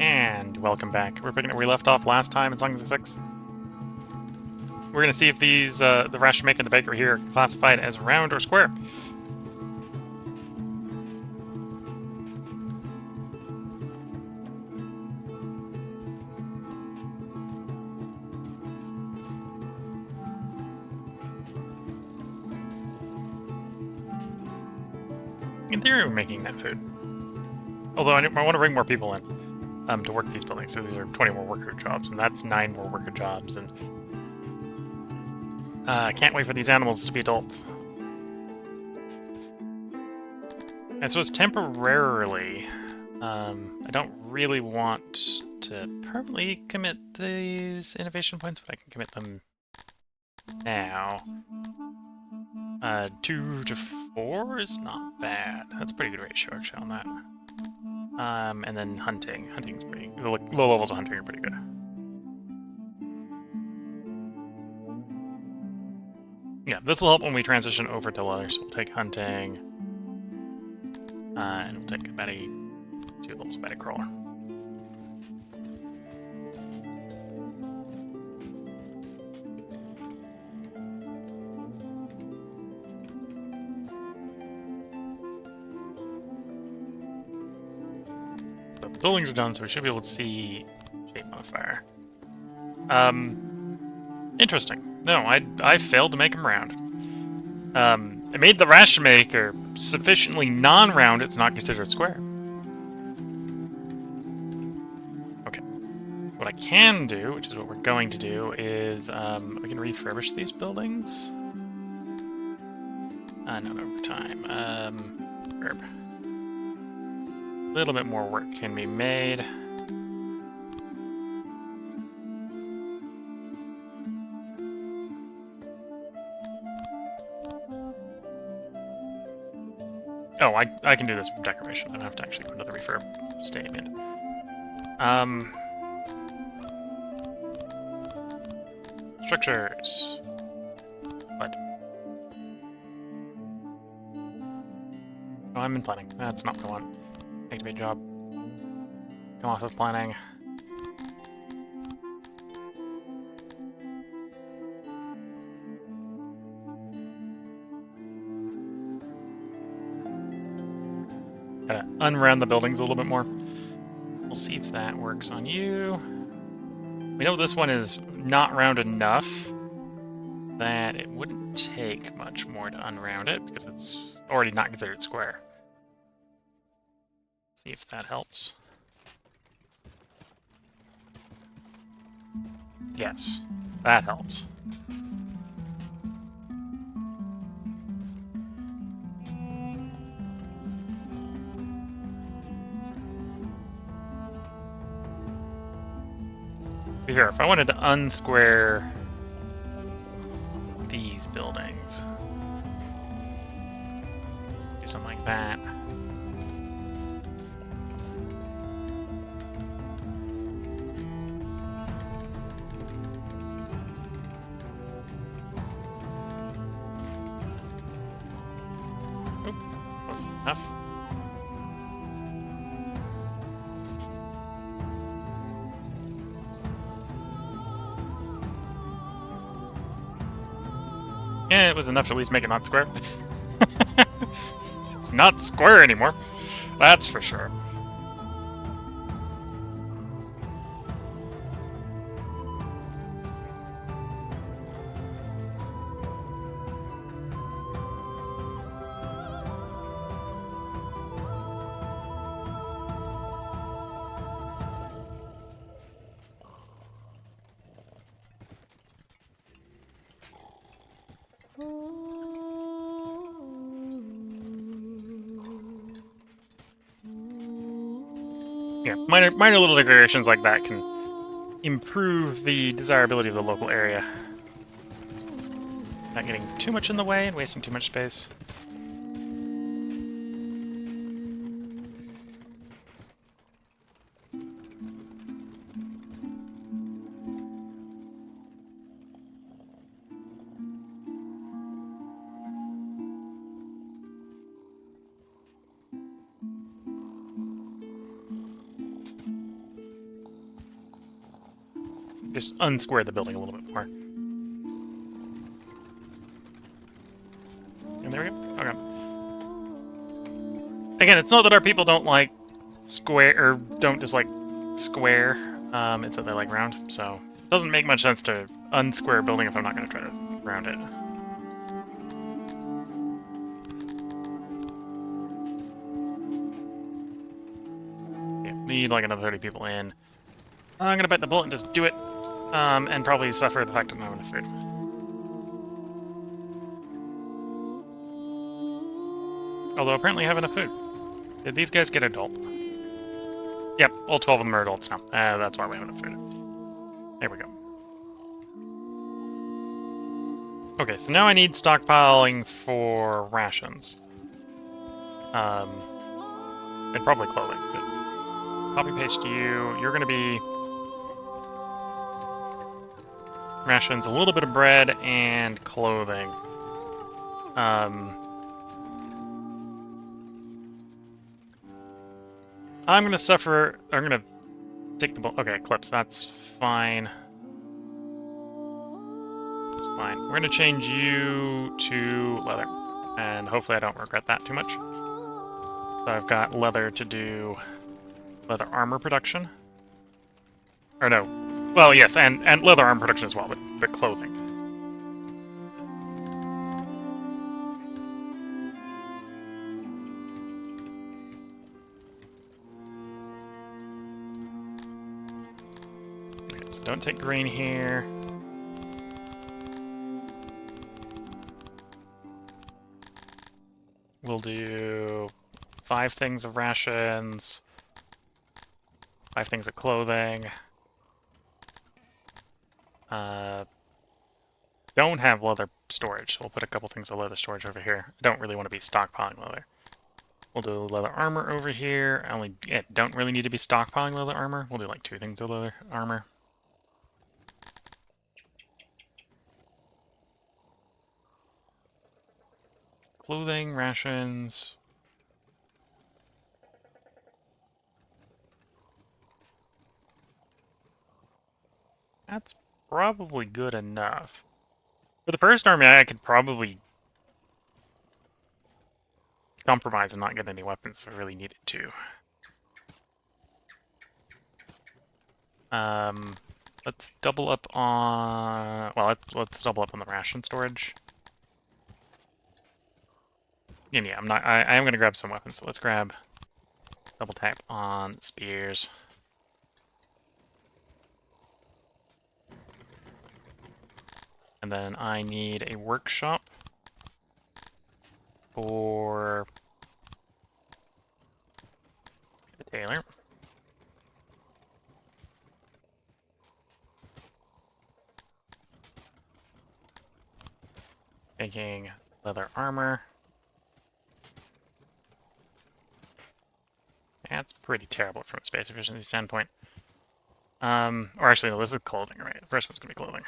And welcome back. We're picking up where we left off last time in Songs of Six. We're gonna see if these the ration maker and the bakery here are classified as round or square. In theory, we're making that food. Although I want to bring more people in to work these buildings. So these are 20 more worker jobs, and that's 9 more worker jobs. And I can't wait for these animals to be adults. And so it's temporarily. I don't really want to permanently commit these innovation points, but I can commit them now. 2 to 4 is not bad. That's a pretty good ratio actually on that. And then hunting. Hunting's pretty... The low levels of hunting are pretty good. Yeah, this will help when we transition over to leather, so we'll take hunting. And we'll take about 2 levels of crawler. So the buildings are done, so we should be able to see shape modifier. Interesting. No, I failed to make them round. I made the ration maker sufficiently non-round it's not considered square. Okay. What I can do, which is what we're going to do, is we can refurbish these buildings. Not over time. Herb. A little bit more work can be made. Oh, I can do this for decoration. I don't have to actually put another refurb statement. Structures. What? Oh, I'm in planning. That's not what I want. Activate job. Come off of planning. Gotta unround the buildings a little bit more. We'll see if that works on you. We know this one is not round enough that it wouldn't take much more to unround it because it's already not considered square. See if that helps. Yes, that helps. Here, if I wanted to unsquare these buildings, do something like that. Oop, wasn't enough. Yeah, it was enough to at least make it not square. It's not square anymore. That's for sure. Yeah, minor little decorations like that can improve the desirability of the local area. Not getting too much in the way and wasting too much space. just unsquare the building a little bit more. And there we go. Okay. Again, it's not that our people don't like square, or don't dislike square. It's that they like round, so it doesn't make much sense to unsquare a building if I'm not going to try to round it. Okay, need like another 30 people in. I'm going to bite the bullet and just do it, and probably suffer the fact that I don't have enough food. Although apparently I have enough food. Did these guys get adult? Yep, all 12 of them are adults now. That's why we have enough food. There we go. Okay, so now I need stockpiling for rations. And probably clothing, but copy-paste you. You're gonna be rations, a little bit of bread, and clothing. I'm gonna suffer. I'm gonna take the. Okay, clips. That's fine. That's fine. We're gonna change you to leather, and hopefully I don't regret that too much. So I've got leather to do leather armor production. Or no. Well, yes, and leather armor production as well, but clothing. Okay, so don't take green here. We'll do 5 things of rations, 5 things of clothing. Don't have leather storage. We'll put a couple things of leather storage over here. I don't really want to be stockpiling leather. We'll do leather armor over here. Don't really need to be stockpiling leather armor. We'll do like 2 things of leather armor. Clothing, rations. That's probably good enough. For the first army, I could probably compromise and not get any weapons if I really needed to. Let's double up on... Well, let's double up on the ration storage. And yeah, I am going to grab some weapons, so let's grab... Double tap on spears. And then I need a workshop for the tailor. Making leather armor. That's pretty terrible from a space efficiency standpoint. Or actually, no, this is clothing, right? The first one's going to be clothing.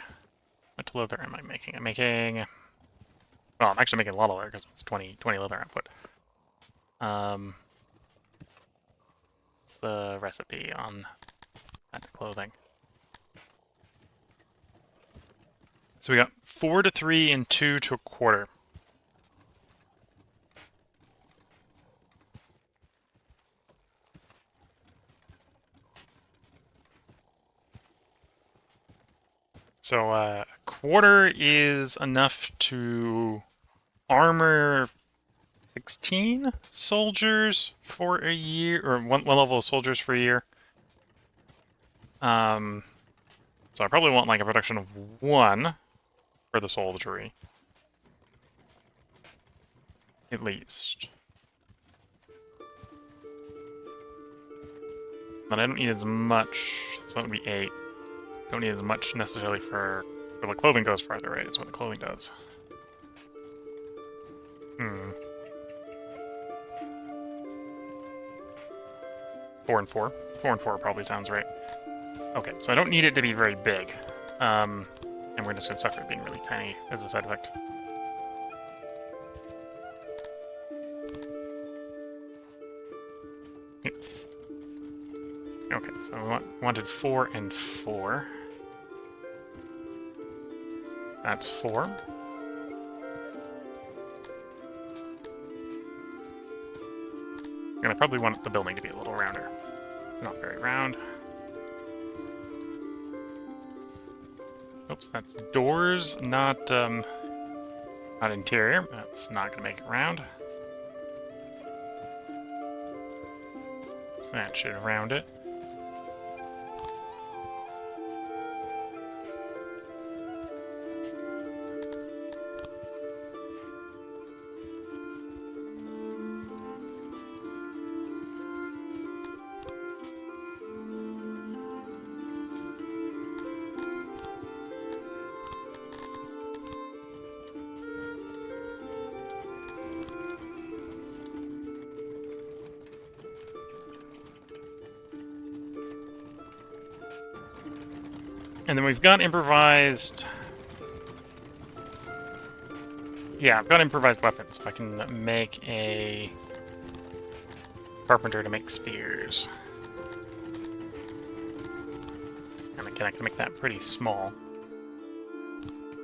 What leather am I making? I'm making... Well, I'm actually making a lot of leather because it's 20 leather output. What's the recipe on that clothing? So we got 4 to 3 and 2 to a quarter. So a quarter is enough to armor 16 soldiers for a year, or one level of soldiers for a year. So I probably want like a production of 1 for the soldiery. At least. But I don't need as much, so that would be 8. Don't need as much necessarily for the clothing goes farther, right? That's what the clothing does. 4 and 4. 4 and 4 probably sounds right. Okay, so I don't need it to be very big. And we're just going to suffer it being really tiny as a side effect. Okay, so I wanted 4 and 4. That's 4. And I probably want the building to be a little rounder. It's not very round. Oops, that's doors, not interior. That's not going to make it round. That should round it. And then we've got improvised... Yeah, I've got improvised weapons. I can make a carpenter to make spears. And again, I can make that pretty small.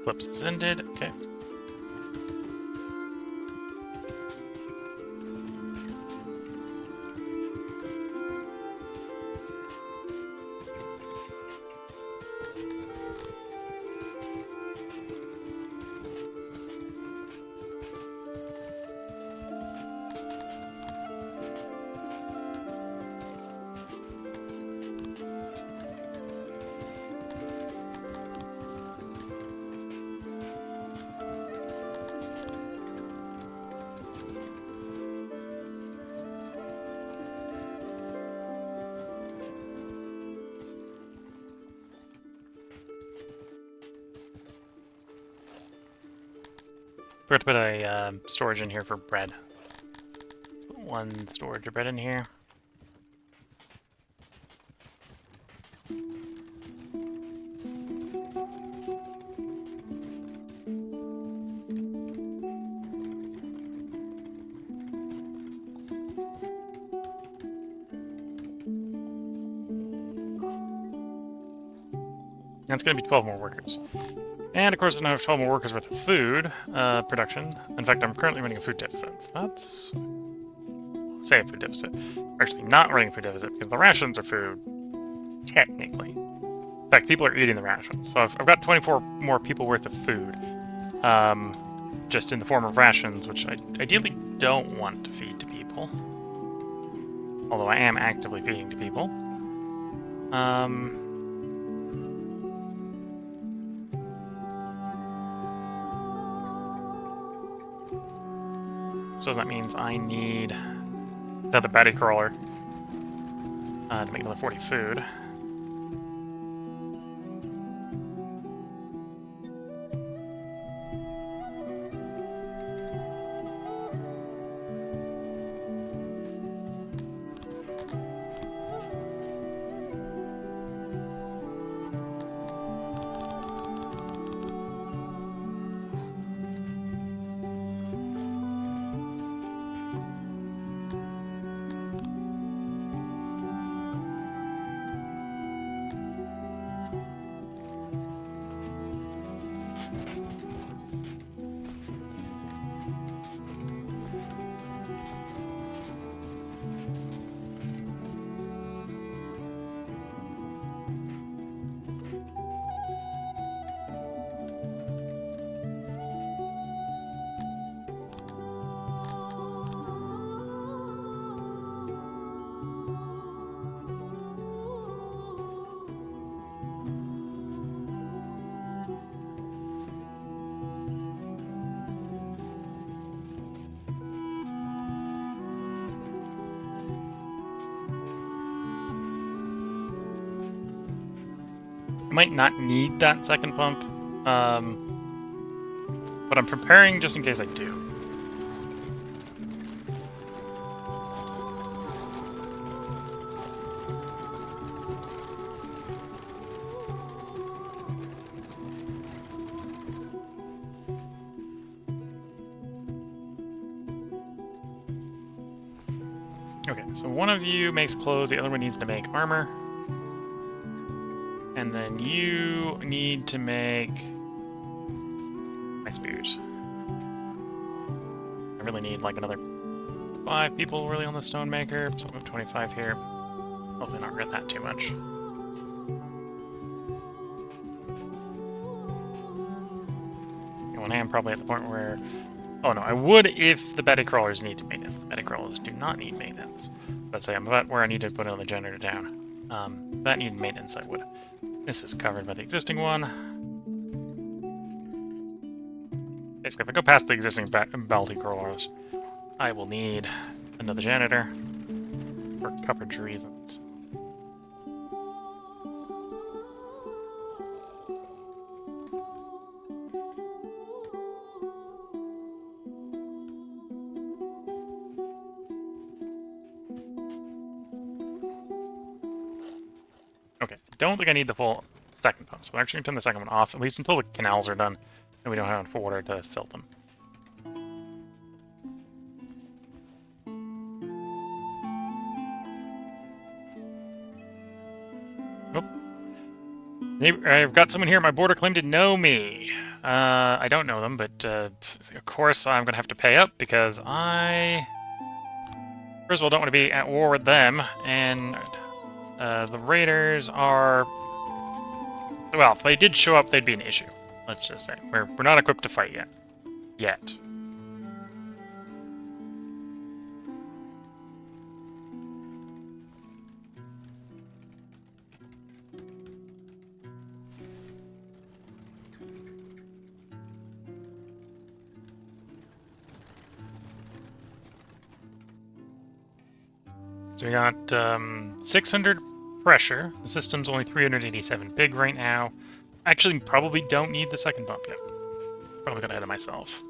Flips is ended. Okay. Forgot to put a storage in here for bread. Put 1 storage of bread in here. That's going to be 12 more workers. And, of course, I have 12 more workers worth of food production. In fact, I'm currently running a food deficit. So that's... say a food deficit. Actually, not running a food deficit, because the rations are food, technically. In fact, people are eating the rations. So I've got 24 more people worth of food. Just in the form of rations, which I ideally don't want to feed to people. Although I am actively feeding to people. So that means I need another batty crawler to make another 40 food. I might not need that second pump, but I'm preparing just in case I do. Okay, so one of you makes clothes, the other one needs to make armor. And then you need to make my spears. I really need like another 5 people really on the stonemaker, so I'll move 25 here. Hopefully not regret that too much. I am probably at the point where... Oh no, I would if the Betty Crawlers need maintenance. The Betty Crawlers do not need maintenance. Let's say I'm about where I need to put another generator down. If that needed maintenance, I would. This is covered by the existing one. Basically, if I go past the existing Betty Crawlers, I will need another janitor for coverage reasons. Okay, don't think I need the full second pump, so I'm actually going to turn the second one off, at least until the canals are done, and we don't have enough water to fill them. Nope. I've got someone here at my border claim to know me. I don't know them, but of course I'm going to have to pay up, because I... First of all, don't want to be at war with them, and... the raiders are... Well, if they did show up, they'd be an issue. Let's just say. We're not equipped to fight yet. Yet. So we got 600 pressure. The system's only 387 big right now. Actually, probably don't need the second pump yet. Probably got ahead of myself.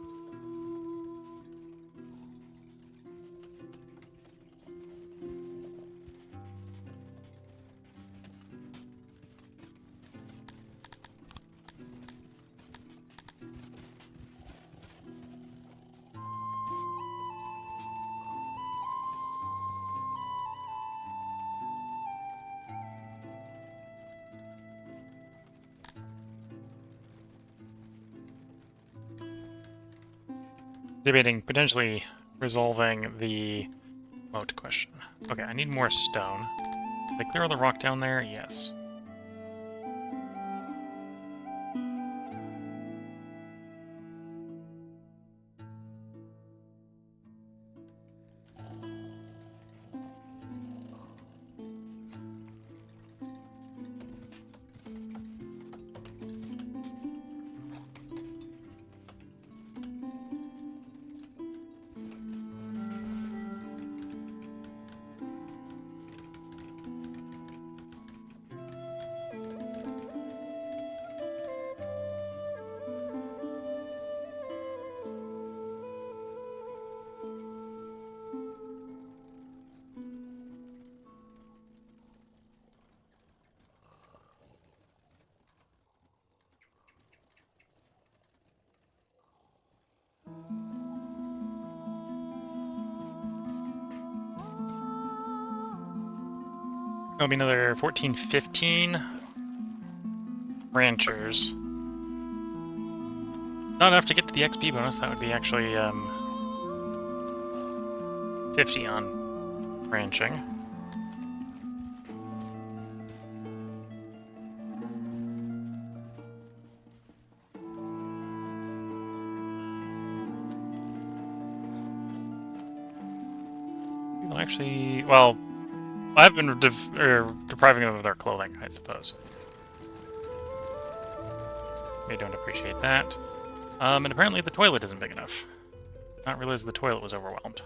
Debating potentially resolving the moat question. Okay, I need more stone. Did I clear all the rock down there? Yes. That'll be another 14, 15 ranchers. Not enough to get to the XP bonus. That would be actually 50 on ranching. People actually, well, I've been depriving them of their clothing, I suppose. They don't appreciate that. And apparently the toilet isn't big enough. Not realize the toilet was overwhelmed.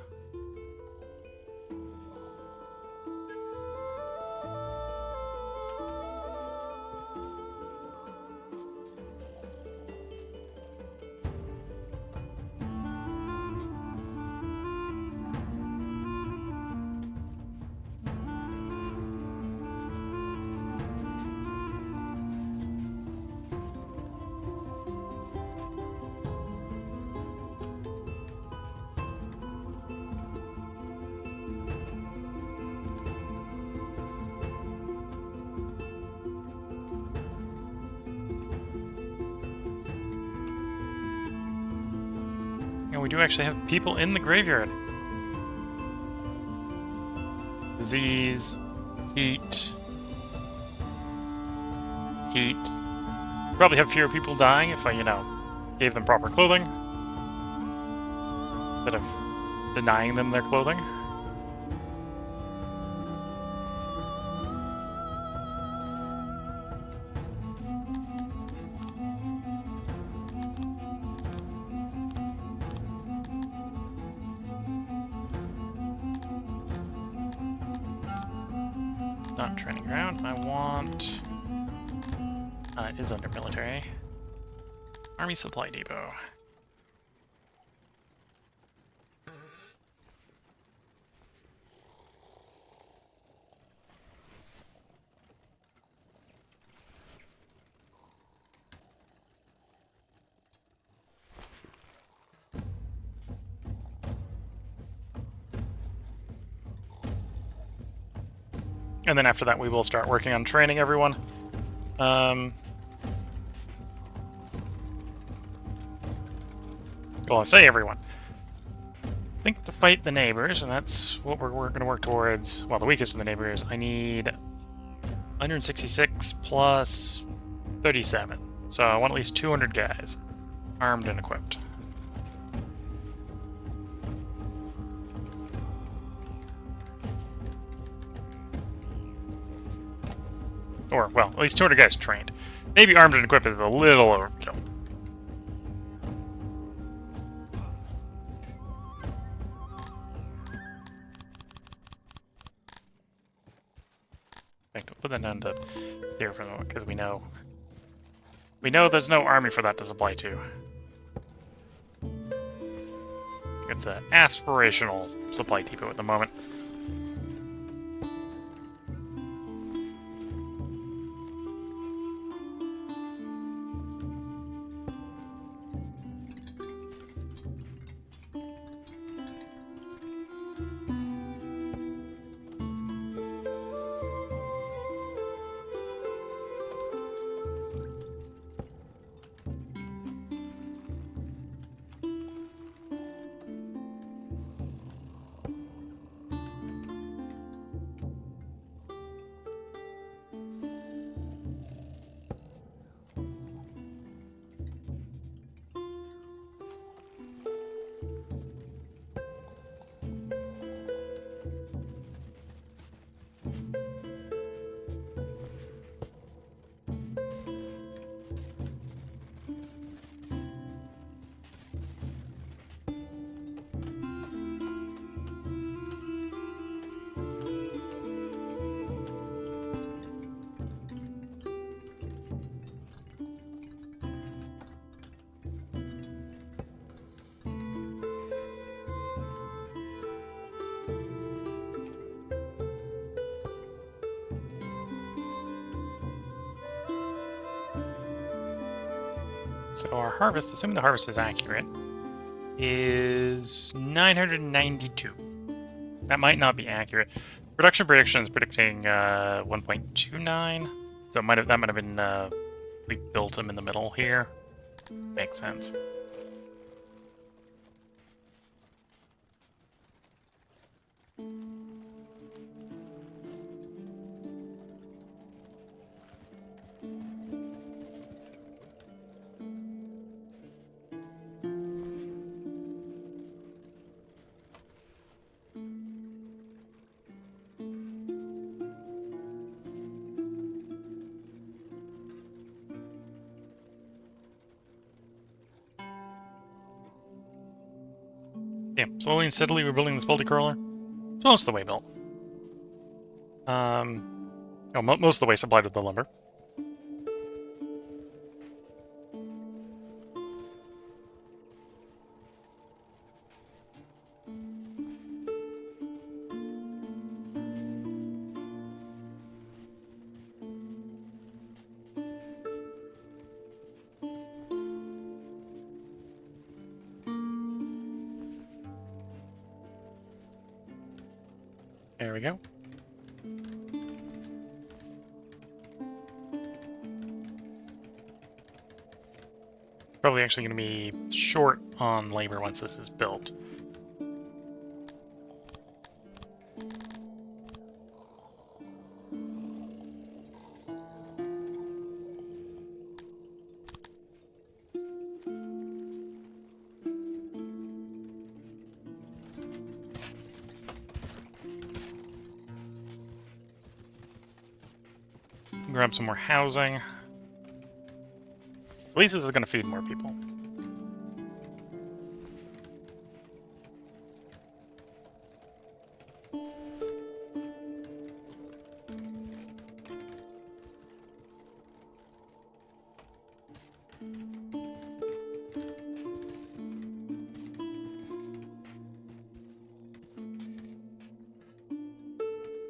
we do actually have people in the graveyard. Disease, heat, heat. Probably have fewer people dying if I, you know, gave them proper clothing instead of denying them their clothing. Not training ground. I want... it is under military. Army Supply Depot. And then after that, we will start working on training everyone. Well, I say everyone. I think to fight the neighbors, and that's what we're going to work towards. Well, the weakest of the neighbors. I need 166 plus 37. So I want at least 200 guys, armed and equipped. Or, well, at least 200 guys trained. Maybe armed and equipped is a little overkill. In fact, we'll put that down to 0 for the moment, because we know there's no army for that to supply to. It's an aspirational supply depot at the moment. So our harvest, assuming the harvest is accurate, is 992. That might not be accurate. Production prediction is predicting 1.29, so that might have been we built them in the middle here. Makes sense. Yeah, slowly and steadily we're building this multi-crawler. It's most of the way built. Most of the way supplied with the lumber. There we go. Probably actually going to be short on labor once this is built. Grab some more housing. So at least this is going to feed more people.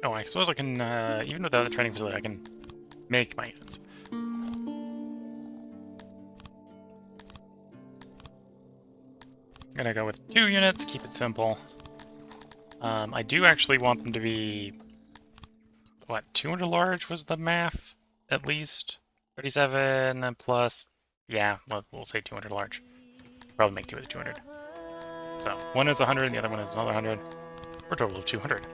Oh, I suppose I can, even without the training facility, I can make my units. I'm gonna go with 2 units, keep it simple. I do actually want them to be, what, 200 large was the math, at least? 37 plus, yeah, we'll say 200 large. Probably make 2 with 200. So, one is 100, and the other one is another 100. For a total of 200.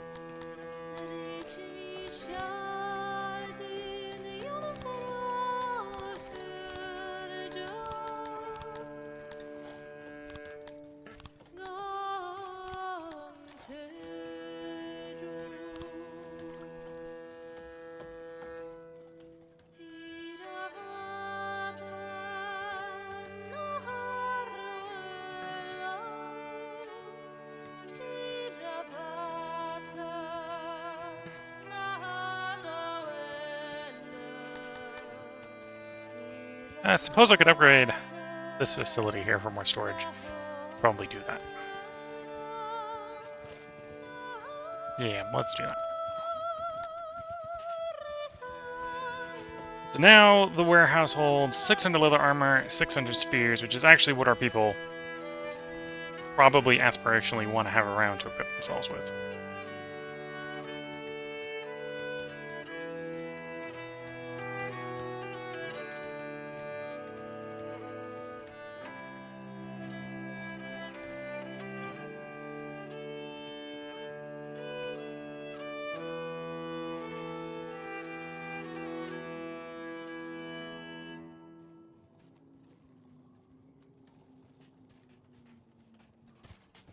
I suppose I could upgrade this facility here for more storage. Probably do that. Yeah, let's do that. So now the warehouse holds 600 leather armor, 600 spears, which is actually what our people probably aspirationally want to have around to equip themselves with.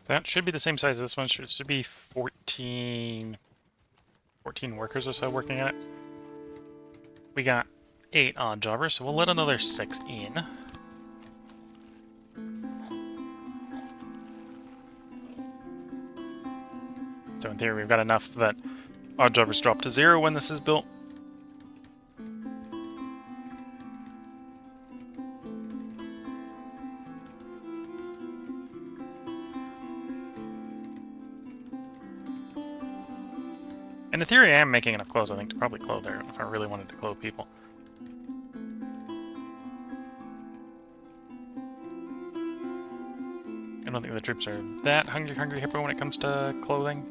That should be the same size as this one. It should be 14 workers or so working at it. We got 8 odd jobbers, so we'll let another 6 in. So in theory, we've got enough that odd jobbers drop to 0 when this is built. And in theory, I am making enough clothes, I think, to probably clothe there if I really wanted to clothe people. I don't think the troops are that hungry hippo when it comes to clothing.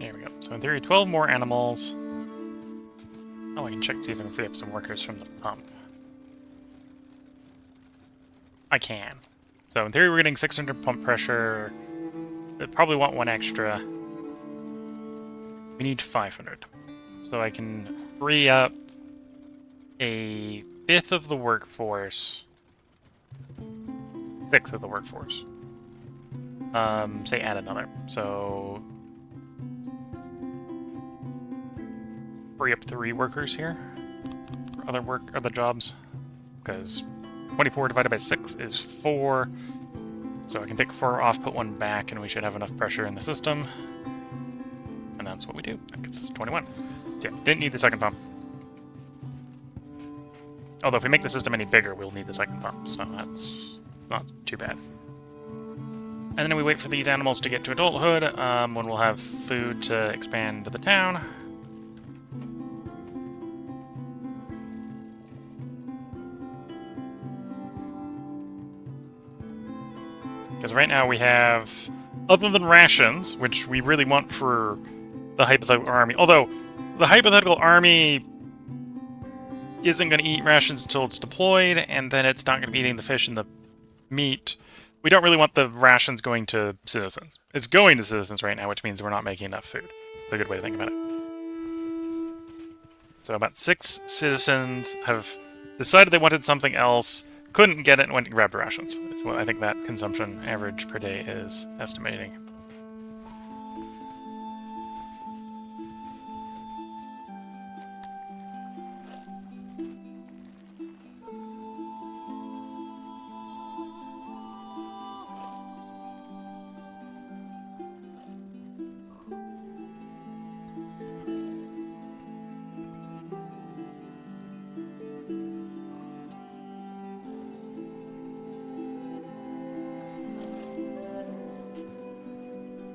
There we go. So in theory, 12 more animals. Oh, I can check to see if I can free up some workers from the pump. I can. So in theory, we're getting 600 pump pressure. They probably want 1 extra. We need 500. So I can free up a 5th of the workforce. 6th of the workforce. Say add another. So free up 3 workers here for other jobs, because 24 divided by 6 is 4. So I can take 4 off, put 1 back, and we should have enough pressure in the system. And that's what we do. That gets us 21. So yeah, didn't need the second pump. Although if we make the system any bigger, we'll need the second pump, so it's not too bad. And then we wait for these animals to get to adulthood, when we'll have food to expand to the town. Because right now we have, other than rations, which we really want for the hypothetical army, although the hypothetical army isn't going to eat rations until it's deployed, and then it's not going to be eating the fish and the meat. We don't really want the rations going to citizens. It's going to citizens right now, which means we're not making enough food. It's a good way to think about it. So about 6 citizens have decided they wanted something else, couldn't get it, and went and grabbed rations. That's what I think that consumption average per day is estimating.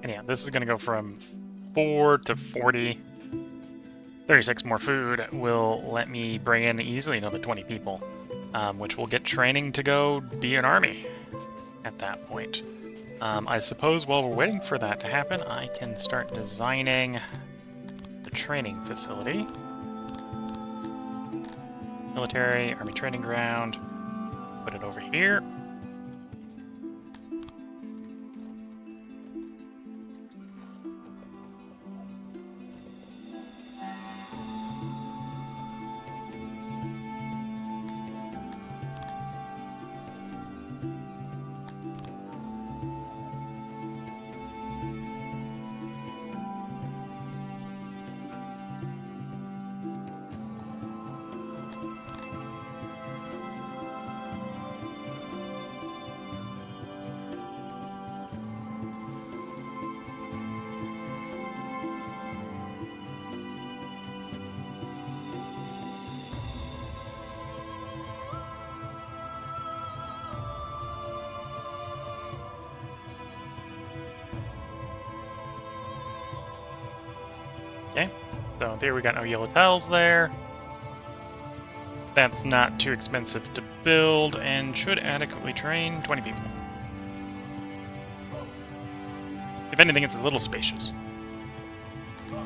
And yeah, this is going to go from 4 to 40. 36 more food will let me bring in easily another 20 people, which will get training to go be an army at that point. I suppose while we're waiting for that to happen, I can start designing the training facility. Military, army training ground. Put it over here. Okay, so there we got no yellow tiles there. That's not too expensive to build and should adequately train 20 people. If anything, it's a little spacious. So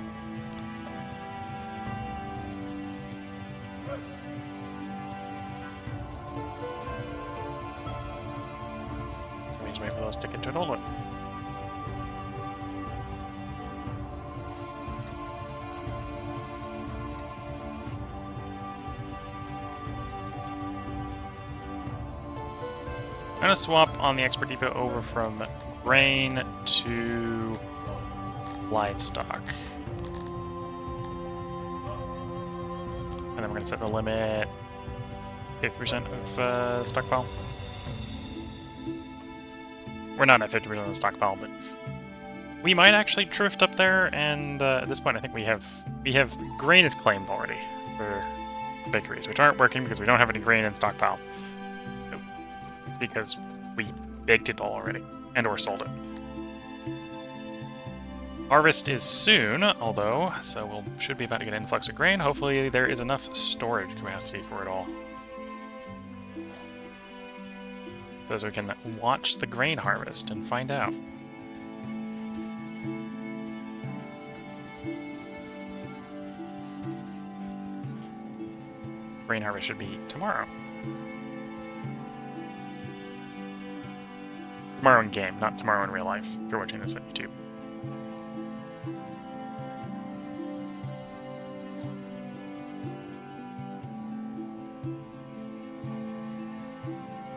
we just wait for those to get to an old one. I'm going to swap on the export depot over from grain to livestock. And then we're going to set the limit 50% of stockpile. We're not at 50% of the stockpile, but we might actually drift up there, and at this point I think we have grain is claimed already for bakeries, which aren't working because we don't have any grain in stockpile. Because we baked it all already, and or sold it. Harvest is soon, although, so we should be about to get an influx of grain. Hopefully there is enough storage capacity for it all. So as we can watch the grain harvest and find out. Grain harvest should be tomorrow. Tomorrow in game, not tomorrow in real life, if you're watching this on YouTube.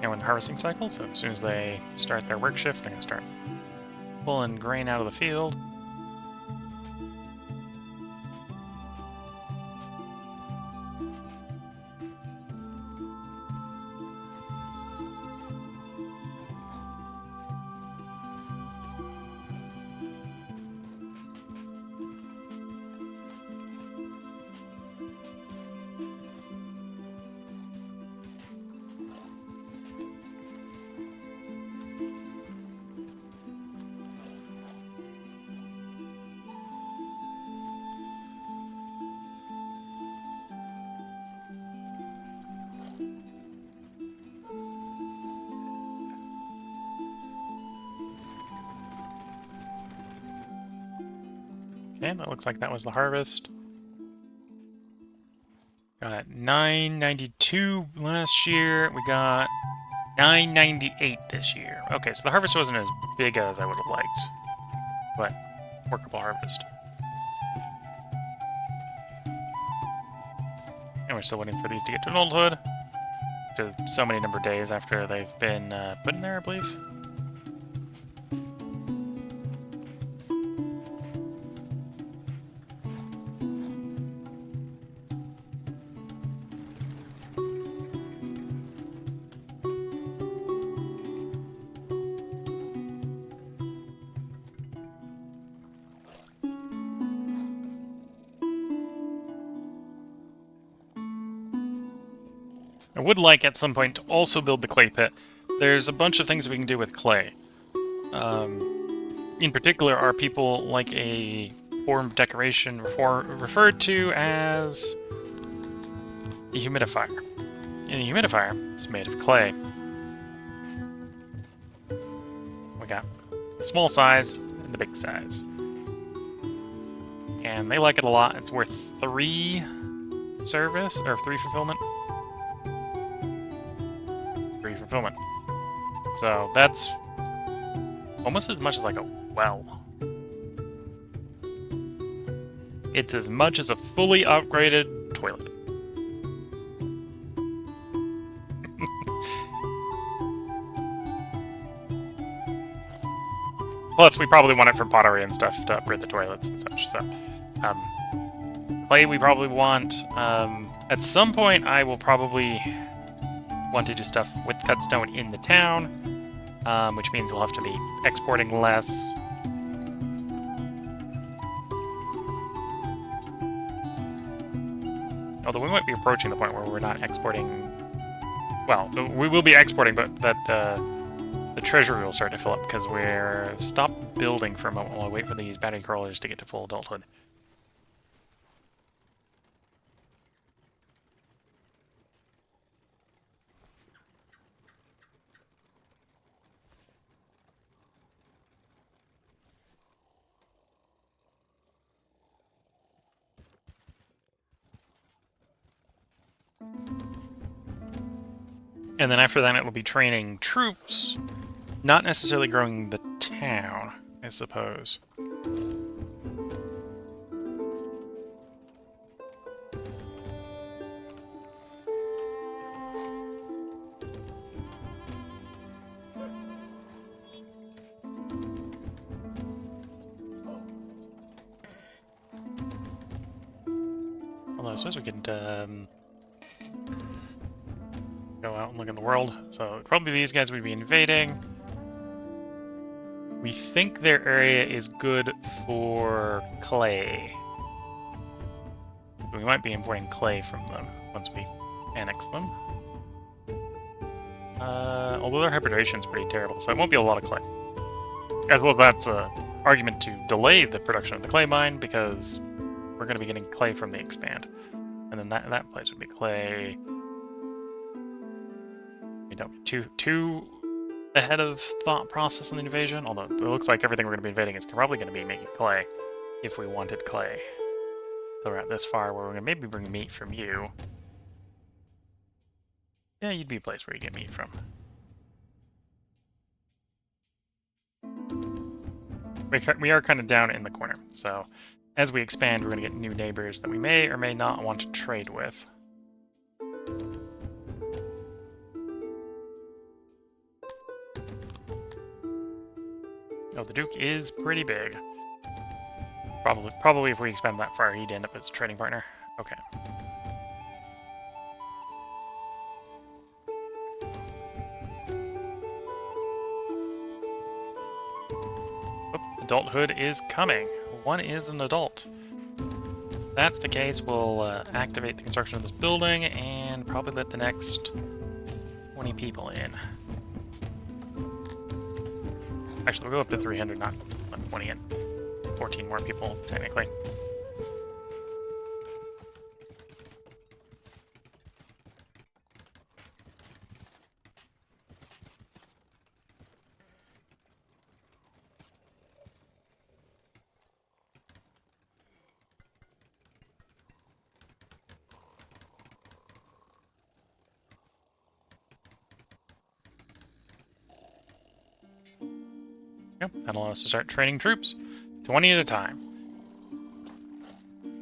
Now in the harvesting cycle, so as soon as they start their work shift, they're going to start pulling grain out of the field. Okay, that looks like that was the harvest. Got 992 last year. We got 998 this year. Okay, so the harvest wasn't as big as I would have liked, but workable harvest. And we're still waiting for these to get to adulthood. To so many number of days after they've been put in there, I believe. I would like at some point to also build the clay pit. There's a bunch of things we can do with clay. In particular, are people like a form of decoration referred to as a humidifier. In a humidifier, it's made of clay. We got the small size and the big size. And they like it a lot. It's worth 3 service, or 3 fulfillment. 3 fulfillment. So that's almost as much as like a well. It's as much as a fully upgraded toilet. Plus, we probably want it for pottery and stuff to upgrade the toilets and such. So, clay we probably want. At some point, I will probably want to do stuff with cut stone in the town, which means we'll have to be exporting less. Although we might be approaching the point where we're not exporting. Well, we will be exporting, but that the treasury will start to fill up because we're stopped building for a moment while I wait for these battery crawlers to get to full adulthood. And then after that, it will be training troops, not necessarily growing the town, I suppose. Although I suppose we could go out and look in the world. So probably these guys would be invading. We think their area is good for clay. We might be importing clay from them once we annex them. Although their hybridation is pretty terrible, so it won't be a lot of clay. As well as that's an argument to delay the production of the clay mine, because we're going to be getting clay from the expand. And then that place would be clay. You know, too ahead of thought process in the invasion, although it looks like everything we're going to be invading is probably going to be making clay, if we wanted clay. So we're at this far where we're going to maybe bring meat from you. Yeah, you'd be a place where you get meat from. We are kind of down in the corner, so as we expand, we're going to get new neighbors that we may or may not want to trade with. Oh, the Duke is pretty big. Probably if we expand that far, he'd end up as a trading partner. Okay. Oh, adulthood is coming. One is an adult. If that's the case, we'll activate the construction of this building and probably let the next 20 people in. Actually, we'll go up to 300, not 20 in. 14 more people, technically. Yep, that'll allow us to start training troops, 20 at a time.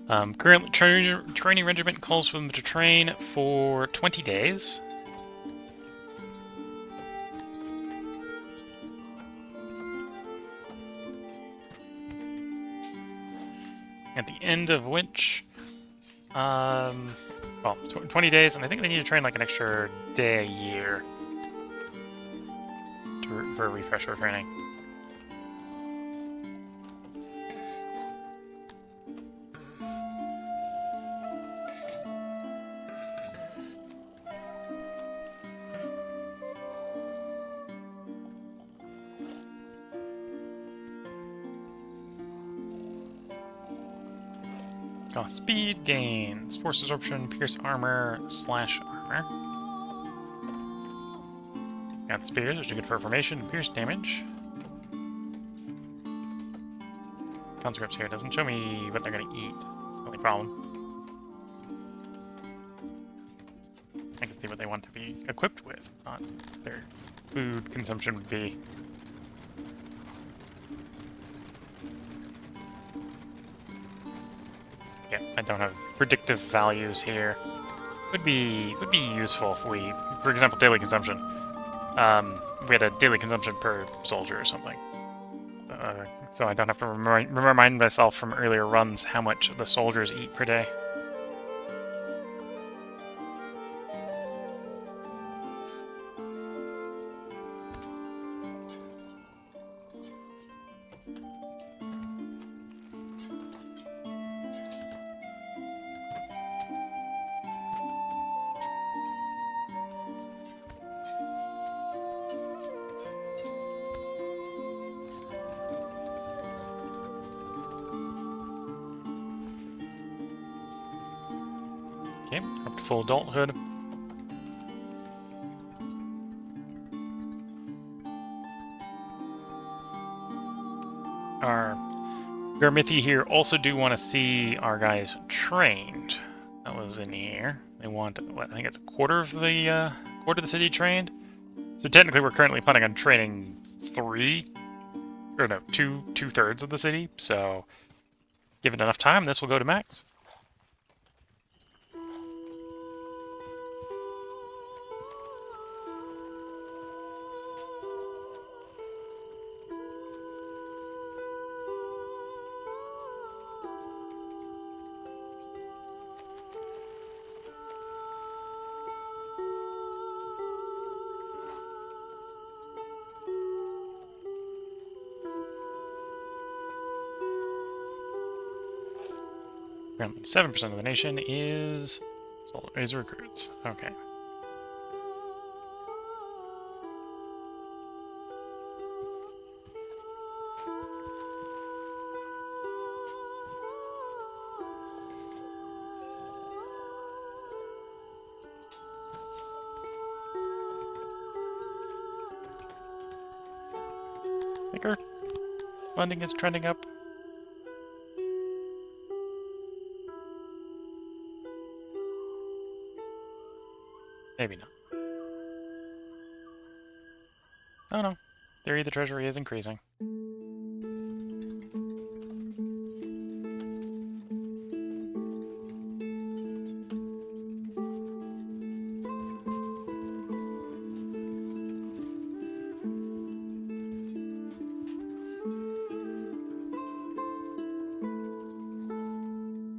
Currently, training regiment calls for them to train for 20 days. At the end of which, well, 20 days, and I think they need to train like an extra day a year for refresher training. Oh, speed gains, force absorption, pierce armor, slash armor. Got spears, which are good for formation and pierce damage. Conscripts here doesn't show me what they're going to eat. That's the only problem. I can see what they want to be equipped with, not their food consumption would be. Yeah, I don't have predictive values here. Would be useful if we, for example, daily consumption. We had a daily consumption per soldier or something. So I don't have to remind myself from earlier runs how much the soldiers eat per day. Okay, up to full adulthood. Our Garthimi here also do want to see our guys trained. That was in here. They want, what, I think it's a quarter of the city trained. So technically, we're currently planning on training two-thirds of the city. So, given enough time, this will go to max. Currently, 7% of the nation is recruits. Okay. I think our funding is trending up. Maybe not. Oh no. Theory the treasury is increasing.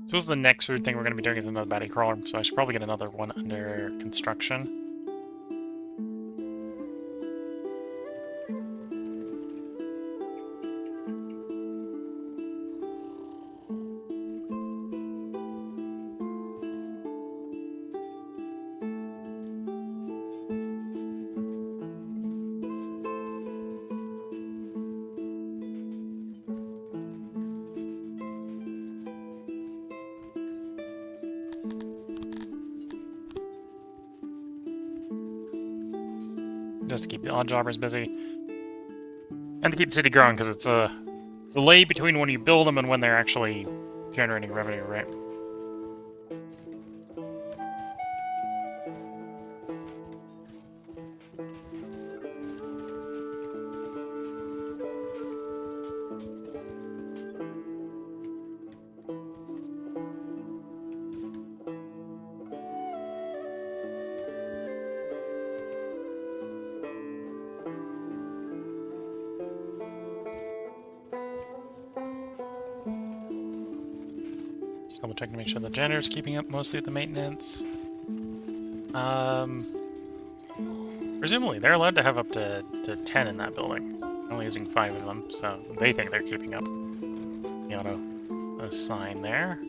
So the next food thing we're going to be doing is another baddie crawler, so I should probably get another one under construction. Just to keep the odd jobbers busy. And to keep the city growing, because it's a delay between when you build them and when they're actually generating revenue, right? Double check to make sure the janitor's keeping up mostly with the maintenance. Presumably, they're allowed to have up to 10 in that building. Only using 5 of them, so they think they're keeping up. The auto assign there.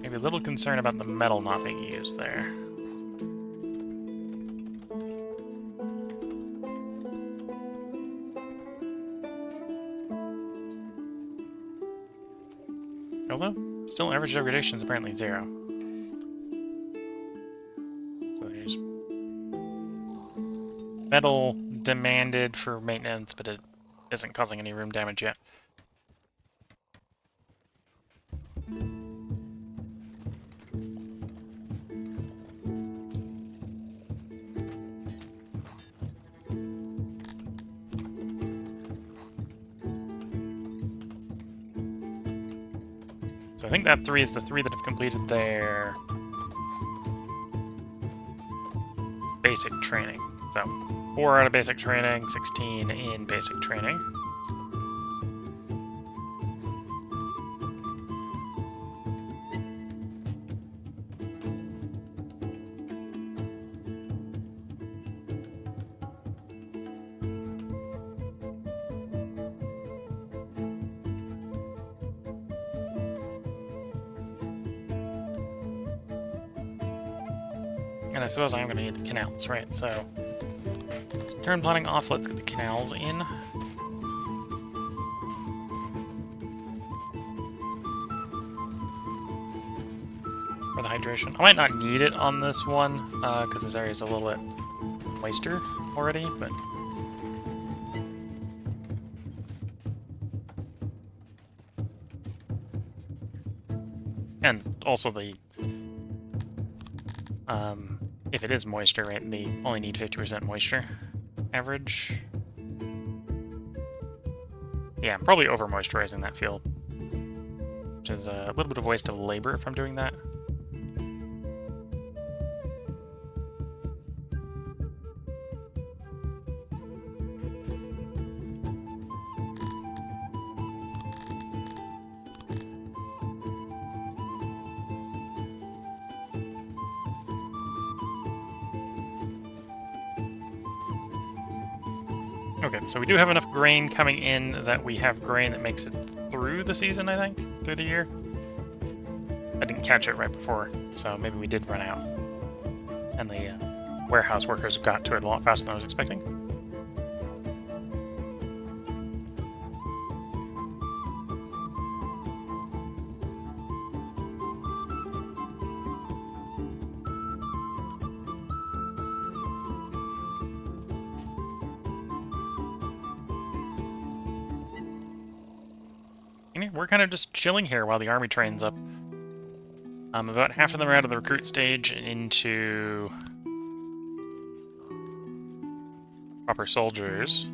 Maybe a little concern about the metal not being used there. Although, still average degradation is apparently 0. So there's metal demanded for maintenance, but it isn't causing any room damage yet. So I think that 3 is the 3 that have completed their basic training. So 4 out of basic training, 16 in basic training. And I suppose I'm going to need the canals, right? So let's turn planning off. Let's get the canals in. For the hydration. I might not need it on this one, because this area is a little bit moister already, but... And also the... if it is moisture, right, they only need 50% moisture average. Yeah, I'm probably over-moisturizing that field, which is a little bit of waste of labor if I'm doing that. Okay, so we do have enough grain coming in that we have grain that makes it through the season, I think? Through the year? I didn't catch it right before, so maybe we did run out. And the warehouse workers got to it a lot faster than I was expecting. We're kind of just chilling here while the army trains up. About half of them are out of the recruit stage and into proper soldiers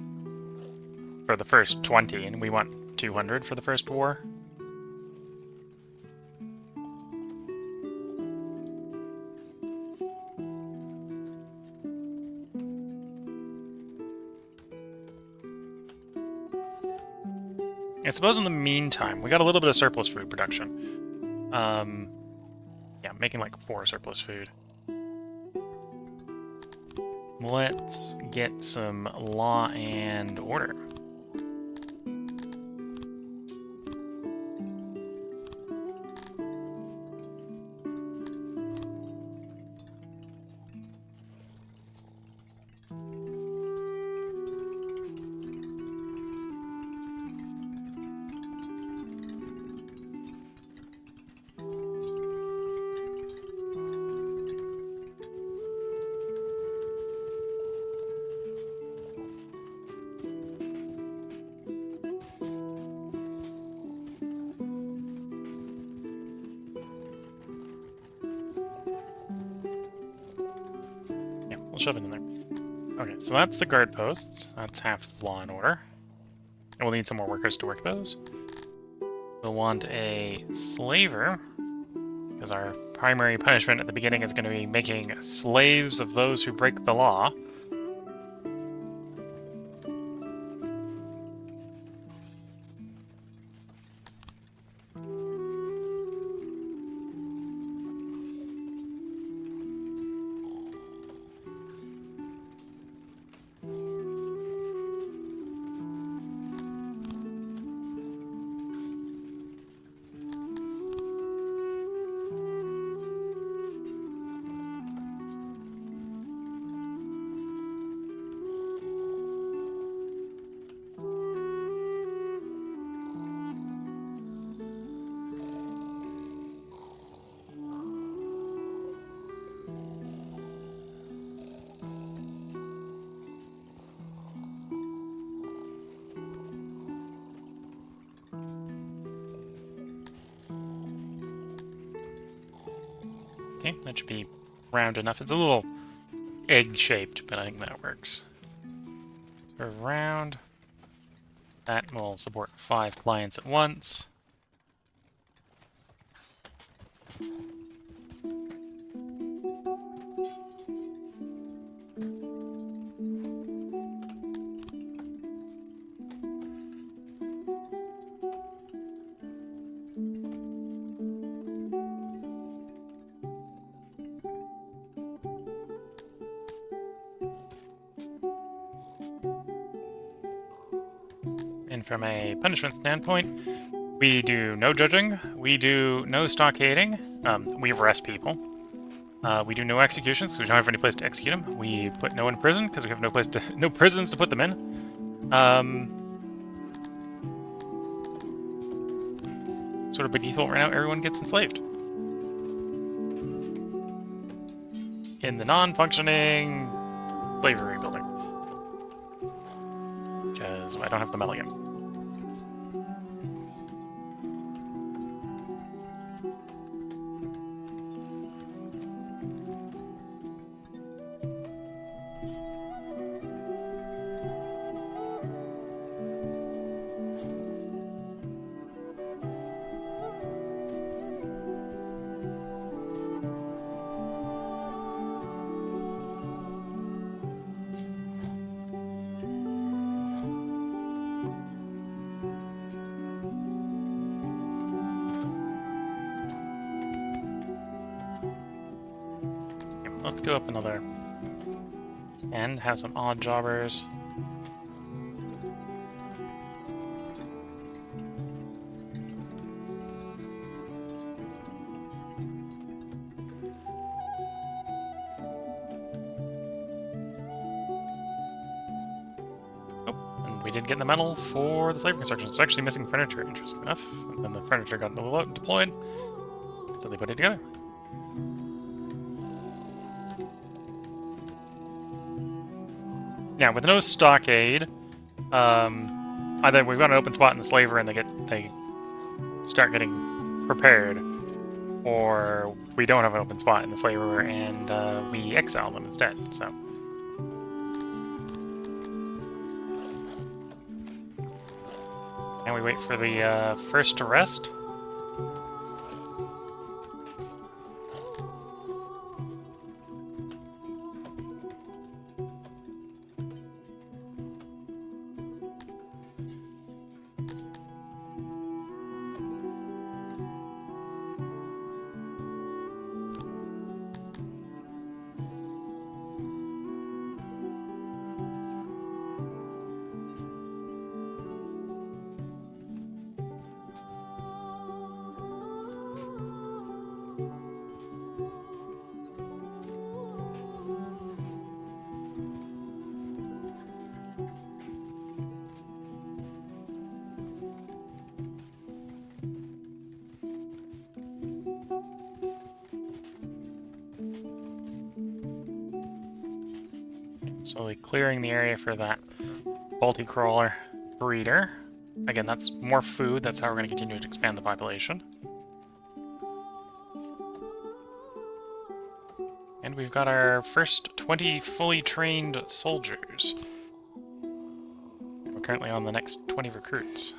for the first 20, and we want 200 for the first war. I suppose in the meantime, we got a little bit of surplus food production. Yeah, making like 4 surplus food. Let's get some law and order. We'll shove it in there. Okay, so that's the guard posts. That's half of law and order. And we'll need some more workers to work those. We'll want a slaver, because our primary punishment at the beginning is going to be making slaves of those who break the law. Okay, that should be round enough. It's a little egg-shaped, but I think that works. For round, that will support 5 clients at once. And from a punishment standpoint, we do no judging, we do no stockading, we arrest people. We do no executions, because we don't have any place to execute them. We put no one in prison, because we have no prisons to put them in. Sort of by default right now, everyone gets enslaved. In the non-functioning slavery building. Because I don't have the metal yet. Let's go up another and have some odd jobbers. Oh, and we did get the metal for the slave construction. It's actually missing furniture, interesting enough. And then the furniture got deployed, so they put it together. Now, with no stockade, either we've got an open spot in the slaver and they start getting prepared, or we don't have an open spot in the slaver and we exile them instead. So, and we wait for the first to rest. Slowly clearing the area for that multi-crawler breeder. Again, that's more food. That's how we're going to continue to expand the population. And we've got our first 20 fully trained soldiers. We're currently on the next 20 recruits.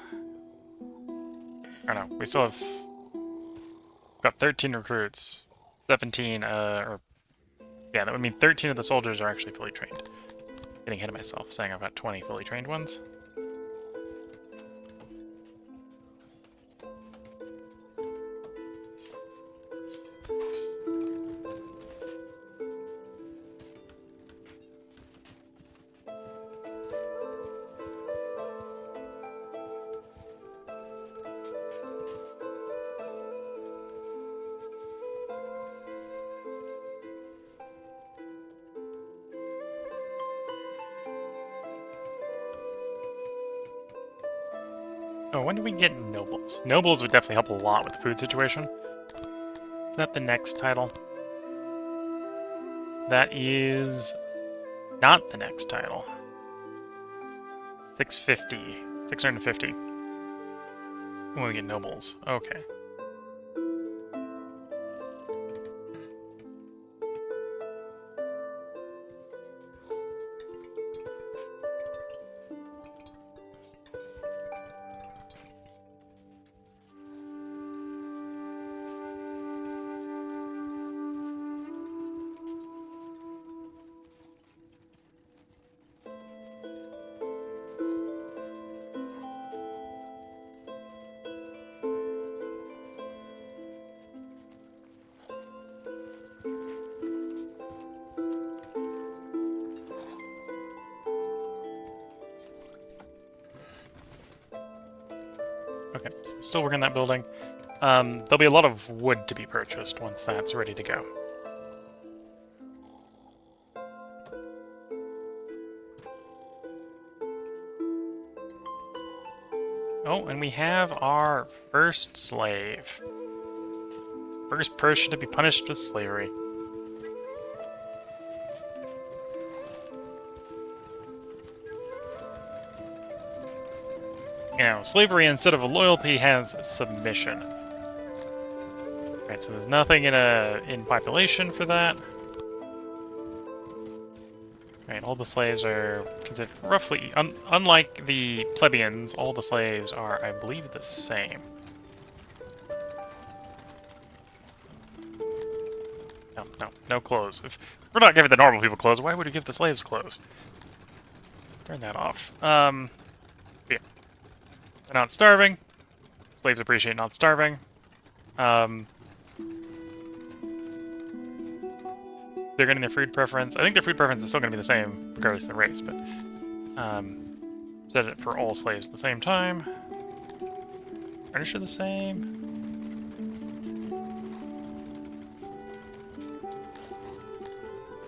Or no, we still have got 13 recruits. 17, yeah, that would mean 13 of the soldiers are actually fully trained. Getting ahead of myself, saying I've got 20 fully trained ones. Oh, when do we get nobles? Nobles would definitely help a lot with the food situation. Is that the next title? That is not the next title. 650. 650. When we get nobles. Okay. Okay, so still working that building. There'll be a lot of wood to be purchased once that's ready to go. Oh, and we have our first slave. First person to be punished with slavery. You know, slavery instead of a loyalty has submission. Right, so there's nothing in population for that. Right, all the slaves are considered roughly, unlike the plebeians, all the slaves are, I believe, the same. No clothes. If we're not giving the normal people clothes, why would we give the slaves clothes? Turn that off. Yeah. They're not starving. Slaves appreciate not starving. They're getting their food preference. I think their food preference is still going to be the same, regardless of the race, but set it for all slaves at the same time. Furniture the same.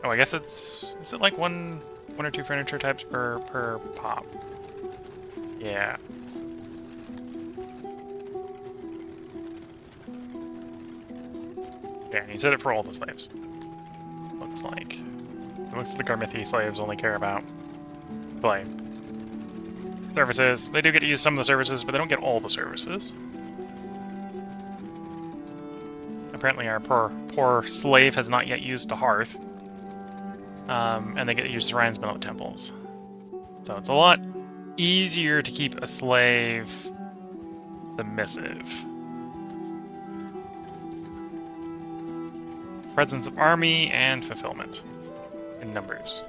Oh, I guess it's... Is it like one or two furniture types per pop? Yeah. Yeah, you set it for all the slaves. Looks like. So most of the Garthimi slaves only care about play. Services. They do get to use some of the services, but they don't get all the services. Apparently our poor slave has not yet used the hearth. And they get to use the Ryan's Mill at temples. So it's a lot easier to keep a slave submissive. Presence of army and fulfillment in numbers.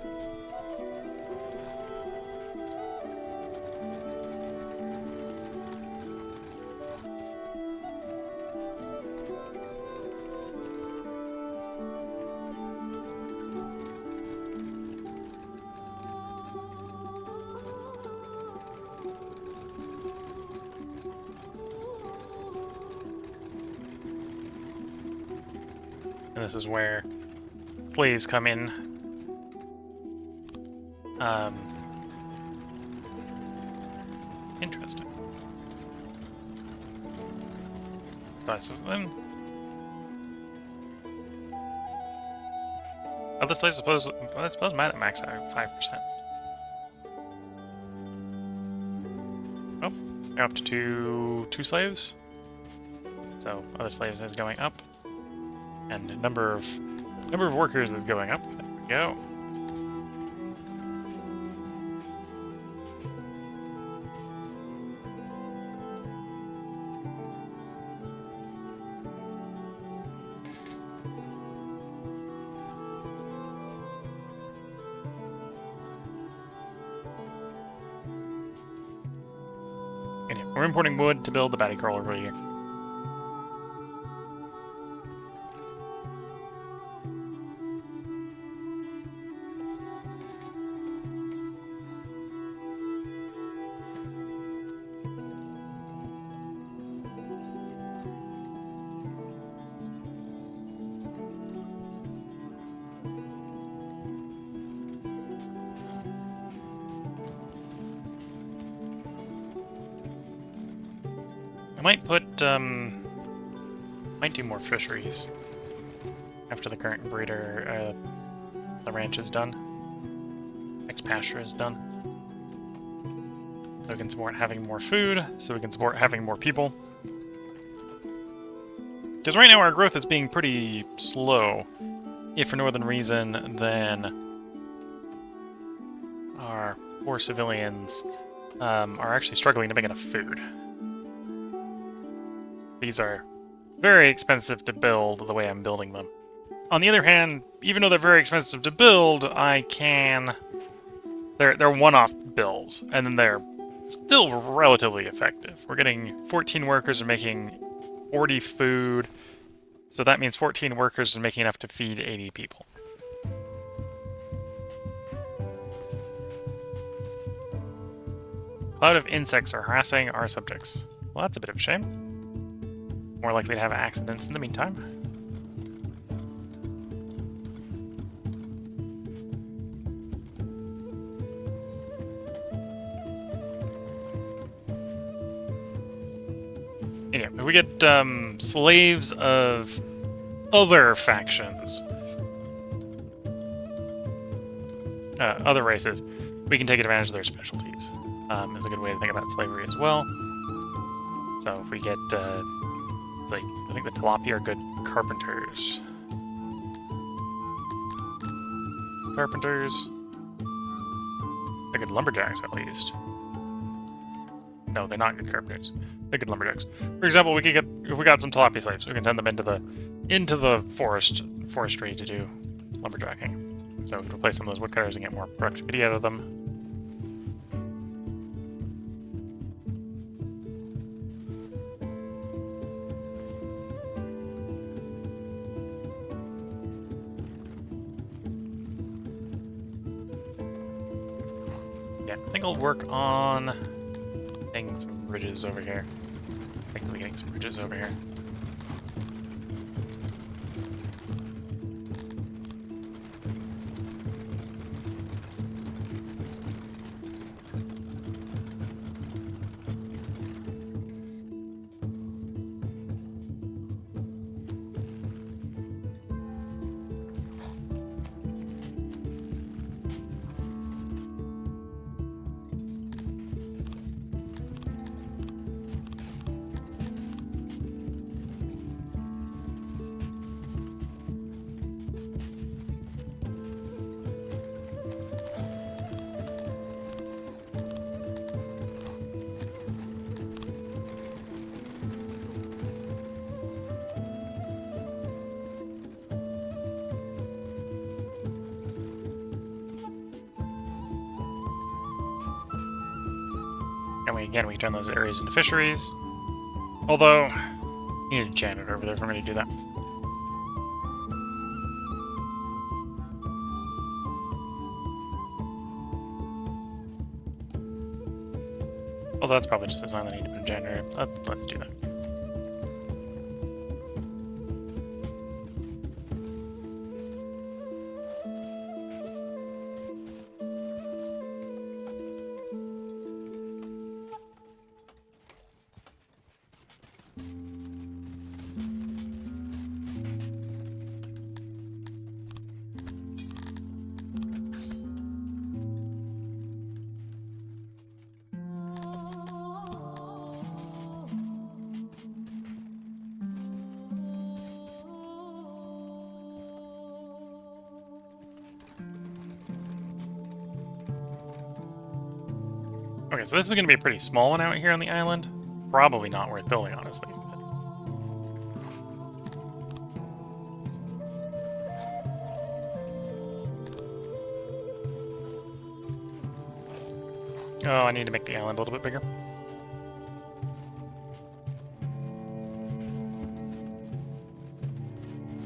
And this is where slaves come in. Interesting. So I suppose other slaves I suppose mine at max out 5%. Oh, we're up to two slaves. So other slaves is going up. And the number of workers is going up. There we go. Anyway, we're importing wood to build the batty crawl over here. I might put, might do more fisheries after the current breeder, the ranch is done. Next pasture is done. So we can support having more food, so we can support having more people. Because right now our growth is being pretty slow, if for no other reason than our poor civilians are actually struggling to make enough food. These are very expensive to build the way I'm building them. On the other hand, even though they're very expensive to build, I can... They're one-off builds, and then they're still relatively effective. We're getting 14 workers and making 40 food, so that means 14 workers and making enough to feed 80 people. Cloud of insects are harassing our subjects. Well, that's a bit of a shame. More likely to have accidents in the meantime. Yeah, if we get slaves of other factions, other races, we can take advantage of their specialties. Is a good way to think about slavery as well. So if we get, like, I think the Talapi are good carpenters. They're good lumberjacks, at least. No, they're not good carpenters. They're good lumberjacks. For example, we could get, if we got some Talapi slaves, we can send them into the forestry to do lumberjacking. So we can replace some of those woodcutters and get more productivity out of them. Yeah, I think I'll work on getting some bridges over here. Thankfully getting some bridges over here. And we can turn those areas into fisheries. Although, we need a janitor over there if we're going to do that. Although that's probably just a sign that I need to put a janitor. Let's do that. Okay, so this is going to be a pretty small one out here on the island. Probably not worth building, honestly. Oh, I need to make the island a little bit bigger.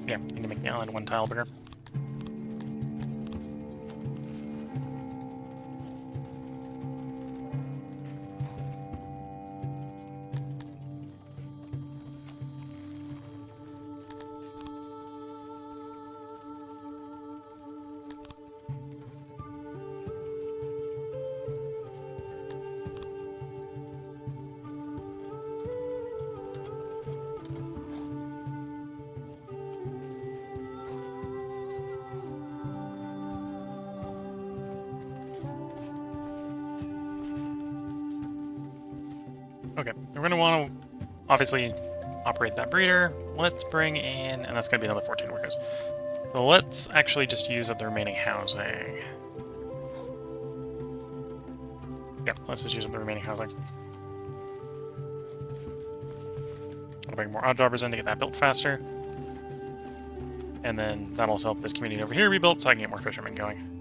Yeah, need to make the island one tile bigger. Okay, we're going to want to obviously operate that breeder. Let's bring in, and that's going to be another 14 workers. So let's actually just use up the remaining housing. Yep, let's just use up the remaining housing. I'll bring more odd jobbers in to get that built faster. And then that'll also help this community over here rebuild so I can get more fishermen going.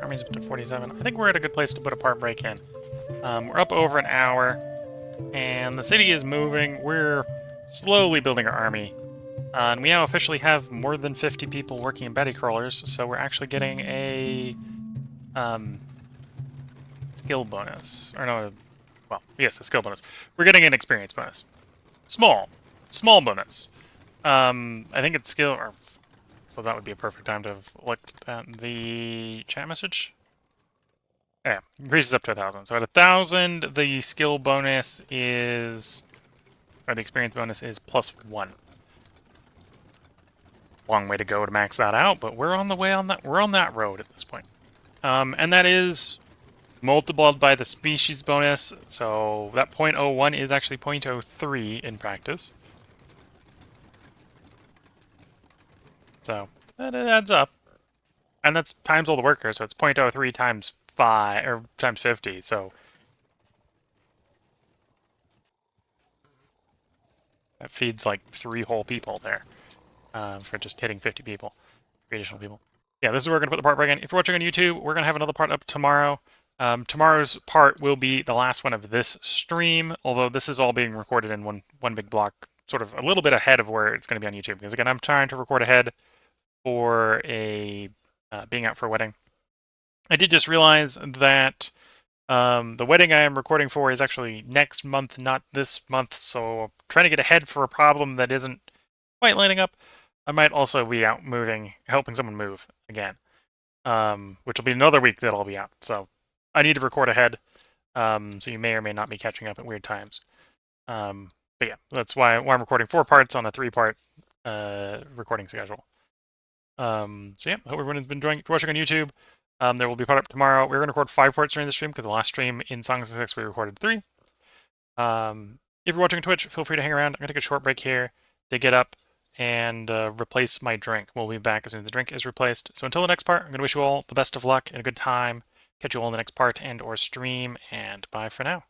Army's up to 47. I think we're at a good place to put a part break in. We're up over an hour, and the city is moving. We're slowly building our army. And we now officially have more than 50 people working in Betty Crawlers, so we're actually getting a skill bonus. Or no, well, yes, a skill bonus. We're getting an experience bonus. Small bonus. I think it's skill, or so that would be a perfect time to have looked at the chat message. Yeah, increases up to 1,000. So at 1,000, the skill bonus is, or the experience bonus is +1. Long way to go to max that out, but we're on the way on that. We're on that road at this point. And that is multiplied by the species bonus, so that 0.01 is actually 0.03 in practice. So that adds up. And that's times all the workers, so it's 0.03 times 5, or times 50, so that feeds like 3 whole people there for just hitting 50 people, 3 additional people. Yeah, this is where we're going to put the part break in. If you're watching on YouTube, we're going to have another part up tomorrow. Tomorrow's part will be the last one of this stream, although this is all being recorded in one big block, sort of a little bit ahead of where it's going to be on YouTube. Because again, I'm trying to record ahead for a being out for a wedding. I did just realize that the wedding I am recording for is actually next month, not this month, so I'm trying to get ahead for a problem that isn't quite lining up. I might also be out moving, helping someone move again, which will be another week that I'll be out. So I need to record ahead, so you may or may not be catching up at weird times. But yeah, that's why I'm recording 4 parts on a 3-part recording schedule. So yeah, I hope everyone has been enjoying. If you're watching on YouTube, there will be a part up tomorrow. We're going to record 5 parts during the stream because the last stream in Songs of Six we recorded 3. If you're watching on Twitch, feel free to hang around. I'm going to take a short break here to get up and replace my drink. We'll be back as soon as the drink is replaced. So until the next part, I'm going to wish you all the best of luck and a good time. Catch you all in the next part and or stream, and bye for now.